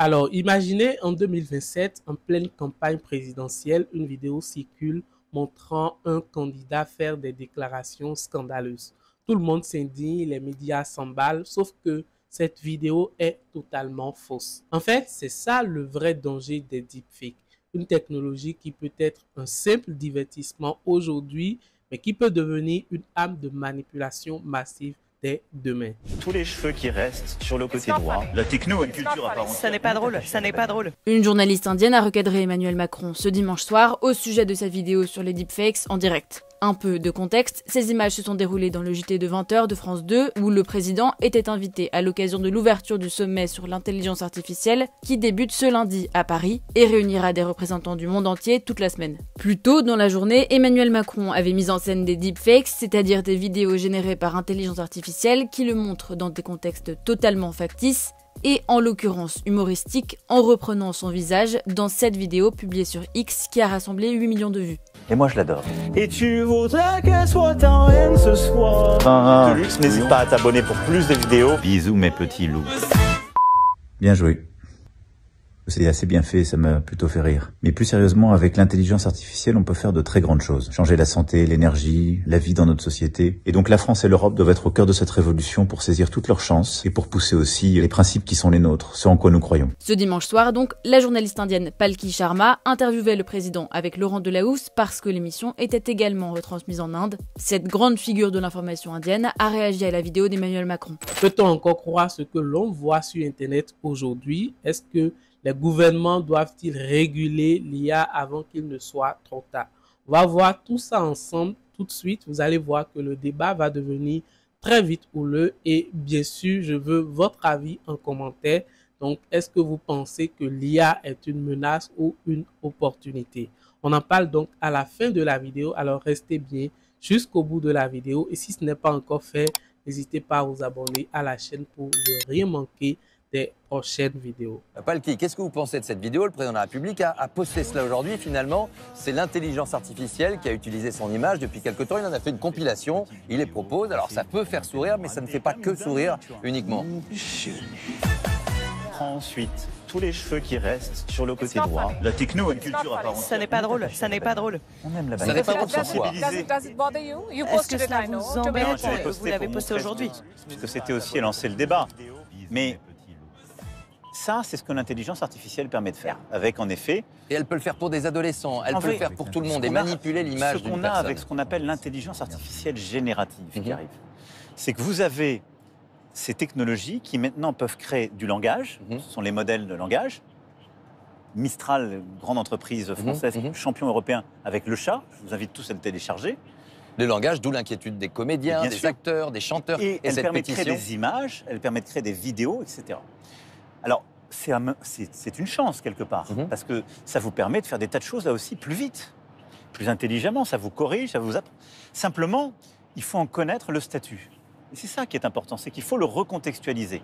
Alors, imaginez en 2027, en pleine campagne présidentielle, une vidéo circule montrant un candidat faire des déclarations scandaleuses. Tout le monde s'indigne, les médias s'emballent, sauf que cette vidéo est totalement fausse. En fait, c'est ça le vrai danger des deepfakes. Une technologie qui peut être un simple divertissement aujourd'hui, mais qui peut devenir une arme de manipulation massive dès demain. Tous les cheveux qui restent sur le côté droit. La techno est une culture à part entière. Ça n'est pas drôle, ça n'est pas drôle. Une journaliste indienne a recadré Emmanuel Macron ce dimanche soir au sujet de sa vidéo sur les deepfakes en direct. Un peu de contexte, ces images se sont déroulées dans le JT de 20h de France 2 où le président était invité à l'occasion de l'ouverture du sommet sur l'intelligence artificielle qui débute ce lundi à Paris et réunira des représentants du monde entier toute la semaine. Plus tôt dans la journée, Emmanuel Macron avait mis en scène des deepfakes, c'est-à-dire des vidéos générées par intelligence artificielle qui le montrent dans des contextes totalement factices et en l'occurrence humoristique en reprenant son visage dans cette vidéo publiée sur X qui a rassemblé 8 millions de vues. Et moi je l'adore. Et tu voudrais qu'elle soit ta reine ce soir. De luxe, n'hésite pas à t'abonner pour plus de vidéos. Bisous mes petits loups. Bien joué. C'est assez bien fait, ça m'a plutôt fait rire. Mais plus sérieusement, avec l'intelligence artificielle, on peut faire de très grandes choses. Changer la santé, l'énergie, la vie dans notre société. Et donc la France et l'Europe doivent être au cœur de cette révolution pour saisir toutes leurs chances et pour pousser aussi les principes qui sont les nôtres, ceux en quoi nous croyons. Ce dimanche soir donc, la journaliste indienne Palki Sharma interviewait le président avec Laurent Delahousse parce que l'émission était également retransmise en Inde. Cette grande figure de l'information indienne a réagi à la vidéo d'Emmanuel Macron. Peut-on encore croire ce que l'on voit sur Internet aujourd'hui? Est-ce que les gouvernements doivent-ils réguler l'IA avant qu'il ne soit trop tard? On va voir tout ça ensemble tout de suite. Vous allez voir que le débat va devenir très vite houleux et bien sûr, je veux votre avis en commentaire. Donc, est-ce que vous pensez que l'IA est une menace ou une opportunité? On en parle donc à la fin de la vidéo, alors restez bien jusqu'au bout de la vidéo. Et si ce n'est pas encore fait, n'hésitez pas à vous abonner à la chaîne pour ne rien manquer des prochaines vidéos. Palki, qu'est-ce que vous pensez de cette vidéo? Le président de la République a posté cela aujourd'hui. Finalement, c'est l'intelligence artificielle qui a utilisé son image depuis quelque temps. Il en a fait une compilation, il les propose. Alors ça peut faire sourire, mais ça ne fait pas que sourire uniquement. Ensuite, tous les cheveux qui restent sur le côté droit. La techno est une culture à part entière. Ça n'est pas drôle, ça n'est pas drôle. On aime la Ça n'est pas drôle sur quoi? sensibiliser. Est-ce que cela vous embête? Vous l'avez posté aujourd'hui. Puisque c'était aussi lancer le débat. Mais ça, c'est ce que l'intelligence artificielle permet de faire. Avec, en effet... Et elle peut le faire pour des adolescents, elle En peut vrai, le faire pour tout le monde et manipuler l'image Ce d'une qu'on a personne. avec ce qu'on appelle l'intelligence artificielle générative qui arrive, c'est que vous avez ces technologies qui maintenant peuvent créer du langage, ce sont les modèles de langage. Mistral, grande entreprise française, champion européen avec le chat, je vous invite tous à le télécharger. Le langage, d'où l'inquiétude des comédiens, Bien des sûr. acteurs, des chanteurs. Et elle cette permet de créer pétition, des images, elle permet de créer des vidéos, etc. Alors, c'est une chance quelque part, parce que ça vous permet de faire des tas de choses là aussi plus vite, plus intelligemment, ça vous corrige, ça vous apprend. Simplement, il faut en connaître le statut. Et c'est ça qui est important, c'est qu'il faut le recontextualiser.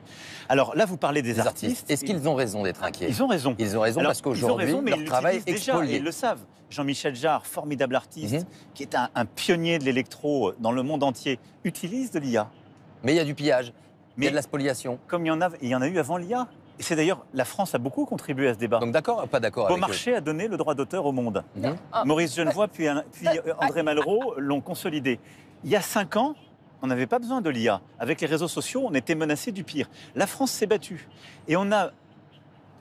Alors là, vous parlez des artistes. Est-ce qu'ils ont raison d'être inquiets? Ils ont raison. Ils ont raison parce qu'aujourd'hui, leur travail est expolié. Ils le savent. Jean-Michel Jarre, formidable artiste, qui est un pionnier de l'électro dans le monde entier, utilise de l'IA. Mais il y a du pillage, il y a de la spoliation. Comme il y en a eu avant l'IA. Et c'est d'ailleurs, la France a beaucoup contribué à ce débat. Donc d'accord ou pas d'accord avec eux? Beaumarchais a donné le droit d'auteur au monde. Maurice Genevoix puis André Malraux l'ont consolidé. Il y a 5 ans, on n'avait pas besoin de l'IA. Avec les réseaux sociaux, on était menacé du pire. La France s'est battue. Et on a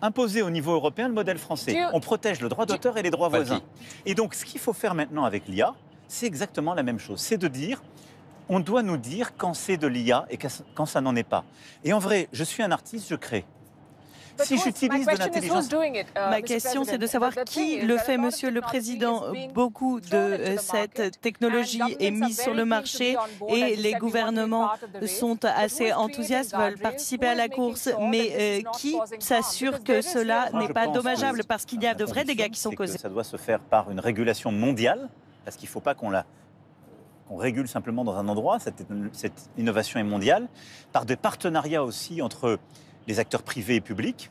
imposé au niveau européen le modèle français. On protège le droit d'auteur et les droits voisins. Et donc, ce qu'il faut faire maintenant avec l'IA, c'est exactement la même chose. C'est de dire, on doit nous dire quand c'est de l'IA et quand ça n'en est pas. Et en vrai, je suis un artiste, je crée. Si j'utilise de l'intelligence... Ma question, c'est de savoir qui le fait, Monsieur le Président. Beaucoup de cette technologie est mise sur le marché et les gouvernements sont assez enthousiastes, veulent participer à la course. Mais qui s'assure que cela n'est pas dommageable? Parce qu'il y a de vrais dégâts qui sont causés. Ça doit se faire par une régulation mondiale, parce qu'il ne faut pas qu'on régule simplement dans un endroit, cette innovation est mondiale, par des partenariats aussi entre les acteurs privés et publics,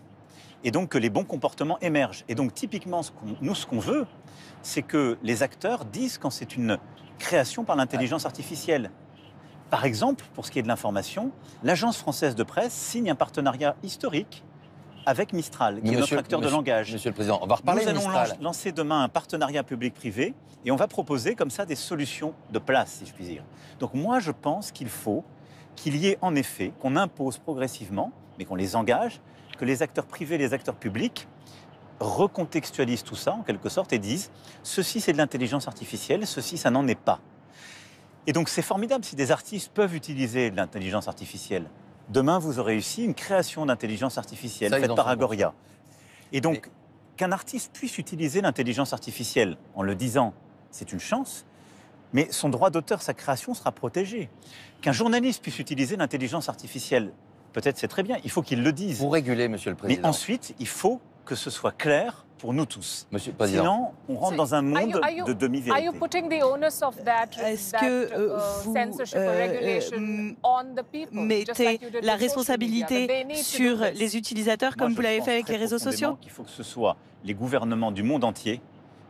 et donc que les bons comportements émergent. Et donc typiquement, ce qu'on veut, c'est que les acteurs disent quand c'est une création par l'intelligence artificielle. Par exemple, pour ce qui est de l'information, l'Agence française de presse signe un partenariat historique avec Mistral, qui est notre acteur de langage. Monsieur le Président, on va reparler de Mistral. Nous allons lancer demain un partenariat public-privé et on va proposer comme ça des solutions de place, si je puis dire. Donc moi, je pense qu'il faut qu'il y ait en effet, qu'on impose progressivement, mais qu'on les engage, que les acteurs privés, les acteurs publics recontextualisent tout ça, en quelque sorte, et disent « ceci, c'est de l'intelligence artificielle, ceci, ça n'en est pas ». Et donc, c'est formidable si des artistes peuvent utiliser de l'intelligence artificielle. Demain, vous aurez ici une création d'intelligence artificielle faite par Agoria. Et donc, qu'un artiste puisse utiliser l'intelligence artificielle en le disant, c'est une chance, mais son droit d'auteur, sa création sera protégée. Qu'un journaliste puisse utiliser l'intelligence artificielle, peut-être c'est très bien, il faut qu'il le dise. Pour réguler, Monsieur le Président. Mais ensuite, il faut que ce soit clair pour nous tous. Monsieur le Président. Sinon, on rentre dans un monde de demi-vérité. Est-ce que vous mettez la responsabilité sur les utilisateurs comme vous l'avez fait avec les réseaux sociaux? Il faut que ce soit les gouvernements du monde entier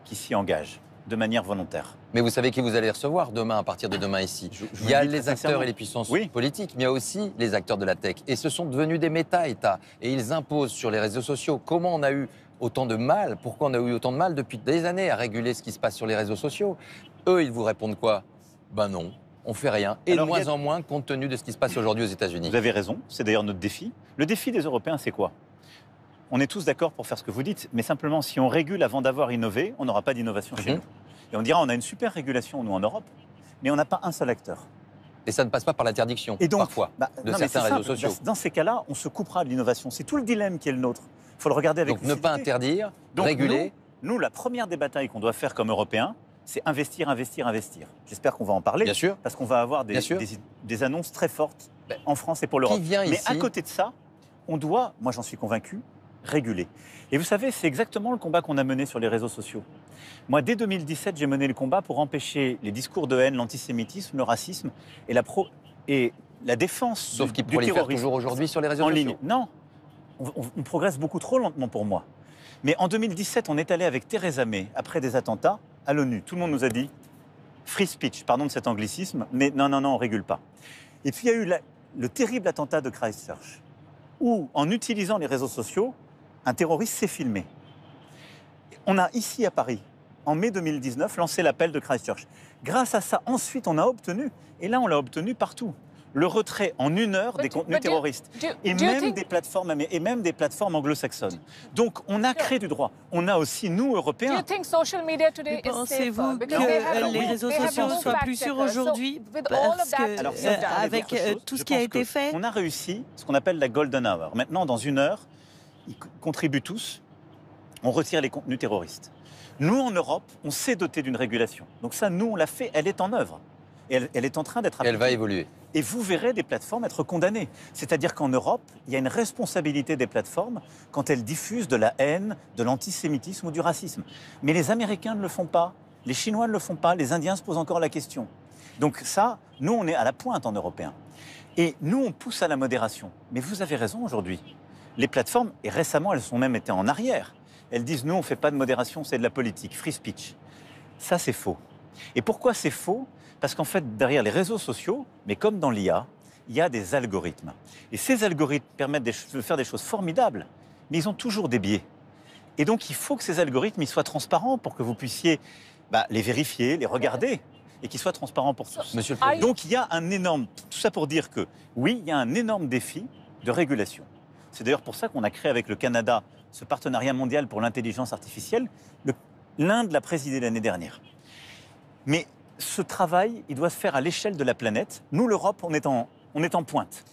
qui s'y engagent de manière volontaire. Mais vous savez qui vous allez recevoir demain, à partir de demain ici. Il y a les acteurs et les puissances politiques, mais il y a aussi les acteurs de la tech. Et ce sont devenus des méta-États. Et ils imposent sur les réseaux sociaux. Comment on a eu autant de mal? Pourquoi on a eu autant de mal depuis des années à réguler ce qui se passe sur les réseaux sociaux? Eux, ils vous répondent quoi? Ben non, on fait rien. Et alors, de moins en moins, compte tenu de ce qui se passe aujourd'hui aux États-Unis. Vous avez raison, c'est d'ailleurs notre défi. Le défi des Européens, c'est quoi? On est tous d'accord pour faire ce que vous dites, mais simplement, si on régule avant d'avoir innové, on n'aura pas d'innovation chez nous. Et on dira, on a une super régulation, nous, en Europe, mais on n'a pas un seul acteur. Et ça ne passe pas par l'interdiction, parfois, de certains réseaux sociaux. Dans ces cas-là, on se coupera de l'innovation. C'est tout le dilemme qui est le nôtre. Il faut le regarder avec lucidité. Donc ne pas interdire, réguler. Nous, la première des batailles qu'on doit faire comme Européens, c'est investir, investir, investir. J'espère qu'on va en parler, bien sûr, parce qu'on va avoir des annonces très fortes en France et pour l'Europe. Mais à côté de ça, on doit, moi j'en suis convaincu, réguler. Et vous savez, c'est exactement le combat qu'on a mené sur les réseaux sociaux. Moi, dès 2017, j'ai mené le combat pour empêcher les discours de haine, l'antisémitisme, le racisme et la défense du terrorisme. Sauf qu'ils prolifèrent toujours aujourd'hui sur les réseaux sociaux. En ligne. Non, on progresse beaucoup trop lentement pour moi. Mais en 2017, on est allé avec Theresa May, après des attentats, à l'ONU. Tout le monde nous a dit « free speech », pardon de cet anglicisme, mais non, on ne régule pas. Et puis il y a eu le terrible attentat de Christchurch, où, en utilisant les réseaux sociaux, un terroriste s'est filmé. On a ici à Paris, en mai 2019, lancé l'appel de Christchurch. Grâce à ça, ensuite, on a obtenu, et là on l'a obtenu partout, le retrait en 1 heure des contenus terroristes. Et même des plateformes anglo-saxonnes. Donc on a créé du droit. On a aussi, nous, Européens... Pensez-vous que les réseaux sociaux soient plus sûrs aujourd'hui parce que, avec tout ce qui a été fait? On a réussi ce qu'on appelle la golden hour. Maintenant, dans 1 heure, ils contribuent tous, on retire les contenus terroristes. Nous, en Europe, on s'est doté d'une régulation. Donc ça, nous, on l'a fait, elle est en œuvre. Et elle est en train d'être appliquée. Elle va évoluer. Et vous verrez des plateformes être condamnées. C'est-à-dire qu'en Europe, il y a une responsabilité des plateformes quand elles diffusent de la haine, de l'antisémitisme ou du racisme. Mais les Américains ne le font pas, les Chinois ne le font pas, les Indiens se posent encore la question. Donc ça, nous, on est à la pointe en européen. Et nous, on pousse à la modération. Mais vous avez raison aujourd'hui. Les plateformes, et récemment, elles ont même été en arrière. Elles disent, nous, on ne fait pas de modération, c'est de la politique, free speech. Ça, c'est faux. Et pourquoi c'est faux? Parce qu'en fait, derrière les réseaux sociaux, mais comme dans l'IA, il y a des algorithmes. Et ces algorithmes permettent de faire des choses formidables, mais ils ont toujours des biais. Et donc, il faut que ces algorithmes ils soient transparents pour que vous puissiez les vérifier, les regarder, et qu'ils soient transparents pour tous. Donc, il y a un énorme... Tout ça pour dire que, oui, il y a un énorme défi de régulation. C'est d'ailleurs pour ça qu'on a créé avec le Canada ce partenariat mondial pour l'intelligence artificielle. L'Inde l'a présidé l'année dernière. Mais ce travail, il doit se faire à l'échelle de la planète. Nous, l'Europe, on est en pointe.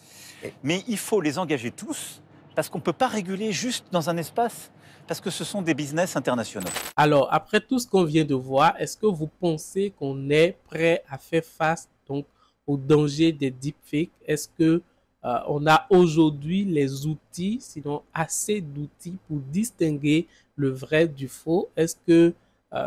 Mais il faut les engager tous, parce qu'on ne peut pas réguler juste dans un espace, parce que ce sont des business internationaux. Alors, après tout ce qu'on vient de voir, est-ce que vous pensez qu'on est prêt à faire face donc, au danger des deepfakes? Est-ce que on a aujourd'hui les outils, sinon assez d'outils pour distinguer le vrai du faux? Est-ce que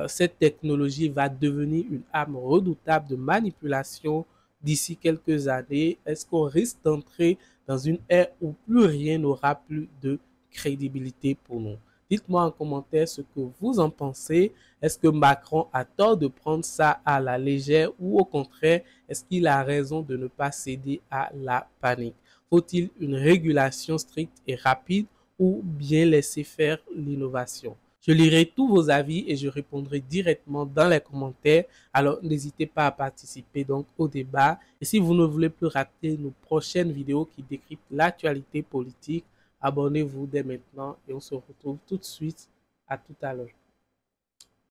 cette technologie va devenir une arme redoutable de manipulation d'ici quelques années? Est-ce qu'on risque d'entrer dans une ère où plus rien n'aura plus de crédibilité pour nous? Dites-moi en commentaire ce que vous en pensez. Est-ce que Macron a tort de prendre ça à la légère ou au contraire, est-ce qu'il a raison de ne pas céder à la panique? Faut-il une régulation stricte et rapide ou bien laisser faire l'innovation? Je lirai tous vos avis et je répondrai directement dans les commentaires. Alors, n'hésitez pas à participer donc au débat. Et si vous ne voulez plus rater nos prochaines vidéos qui décryptent l'actualité politique, abonnez-vous dès maintenant et on se retrouve tout de suite. À tout à l'heure.